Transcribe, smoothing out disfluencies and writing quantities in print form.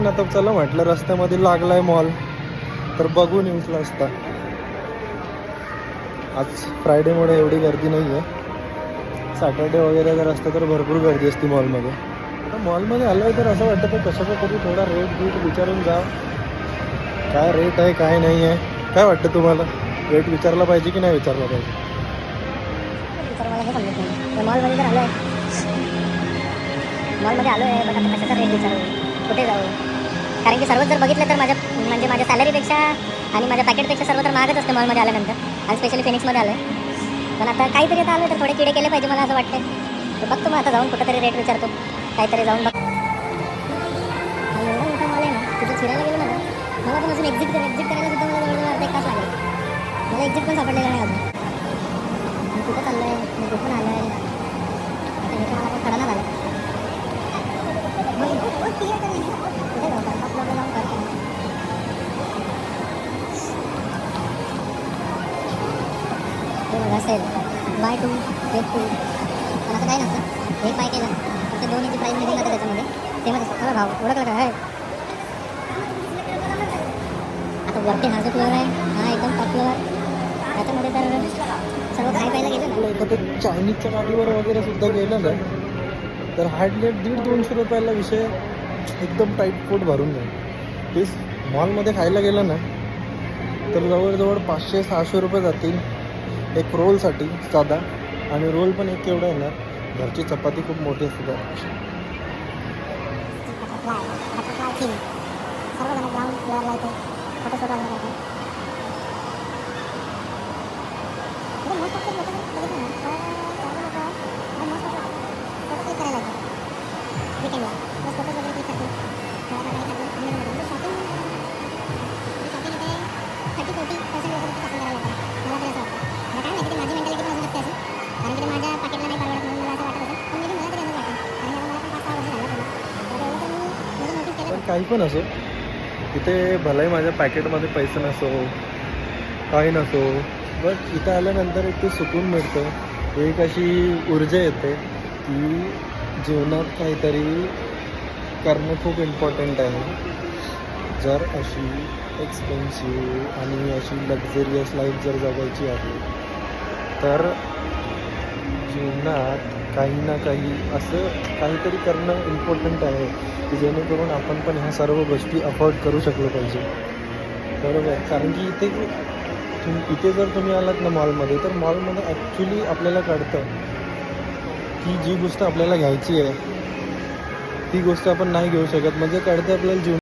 आता चला म्हटलं रस्त्यामध्ये लागलाय मॉल तर बघून येऊचला असता. आज फ्रायडेमुळे एवढी गर्दी नाही आहे. सॅटर्डे वगैरे जर असतं तर भरपूर गर्दी असते मॉलमध्ये. आता मॉलमध्ये आलं आहे तर असं वाटतं की कशाचं तरी थोडा रेट विचारून जा, काय रेट आहे काय नाही आहे. काय वाटतं तुम्हाला, रेट विचारला पाहिजे की नाही विचारला पाहिजे? मॉलमध्ये तर आलो आहे, मॉलमध्ये आलो आहे, पण आता कशाचा रेट विचारू, कुठे जाऊ? कारण की सर्वच जर बघितलं तर माझ्या सॅलरीपेक्षा आणि माझ्या पॅकेटपेक्षा सर्व तर महागच असते मॉलमध्ये आल्यानंतर. आणि स्पेशली फिनिक्समध्ये आलो आहे, पण आता काहीतरी आता आलं तर थोडे किडे केले पाहिजे मला असं वाटतं. तर बघतो मग आता जाऊन कुठंतरी रेट विचारतो, काहीतरी जाऊन बघ. एवढा मोठा मॉल आहे ना, तिथं फिरायला गेलो ना मला पण अजून एक्झिट करायला सुद्धा मला जवळजवळ अर्धा एक तास लागेल. मला एक्झिट पण सापडलेलं नाही अजून. मी कुठं चाललं आहे, मी कुठून आलो आहे, आता हे मला पण कळणार आलं. कुठे जाऊ का आपल्याला जाऊन करतो असेल बाय 2 गेट 2. पण असं काही नसतं, एक बाय केलं फक्त 2ची प्राईस मिळून जातं त्याच्यामध्ये. तेव्हा असं भाव ओळखलं का? आहे आता वरती हा जो फ्लोअर आहे हा एकदम टॉप फ्लोअर. त्याच्यामध्ये तर सर्व खाय प्यायला गेलं ना, एखाद्या चायनीजच्या गाडीवर वगैरे सुद्धा गेलं ना तर हार्डली 150-200 रुपयाला विषय एकदम टाईट पोट भरून जाईल. तेच मॉलमध्ये खायला गेलं ना तर जवळजवळ 500-600 रुपये जातील एक रोलसाठी साधा. आणि रोल पण एक केवढा येणार, घरची चपाती खूप मोठी असते त्या. सर्वजण ग्राउंड फ्लोअरला येते फोटो शूट वगैरे करतात. मोस्ट ऑफ लोक बघितलं ना तर मोस्ट ऑफ फोटो क्लिक करायला येतात विकेंडला. बस फोटोज वगैरे क्लिक करतील, शॉपिंग इथे 30-40% लोक शॉपिंग करायला येतात. मला तरी असं वाटतं. मला काय माहिती, माझी मेंटॅलिटी पण असू शकते अशी, कारण की माझ्या पाकेटला नाही परवडत म्हणून मला असं वाटत असेल. पण मला तरी असं वाटतं, कारण मला पण 5-6 वर्ष झालं पुढे, तर एवढं तर मी नोटीस केलं. पण काही पण असो, इथे भलाही माझ्या पॅकेटमध्ये पैसे नसो काही नसो, बट इथं आल्यानंतर एक ते सुकून मिळतं, एक अशी ऊर्जा येते की जीवनात काहीतरी करणं खूप इम्पॉर्टंट आहे. जर अशी एक्सपेन्सिव्ह आणि अशी लक्झरियस लाईफ जर जगायची आहे तर जीवनात काही ना काही असं काहीतरी करणं इम्पॉर्टंट आहे की जेणेकरून आपण पण ह्या सर्व गोष्टी अफोर्ड करू शकलो पाहिजे. बरोबर, कारण की इथे जर तुम्ही आलात ना मॉलमध्ये, तर मॉलमध्ये ॲक्च्युली आपल्याला कळतं की जी गोष्ट आपल्याला घ्यायची आहे ती गोष्ट आपण नाही घेऊ शकत. म्हणजे कळतं आपल्याला जीवन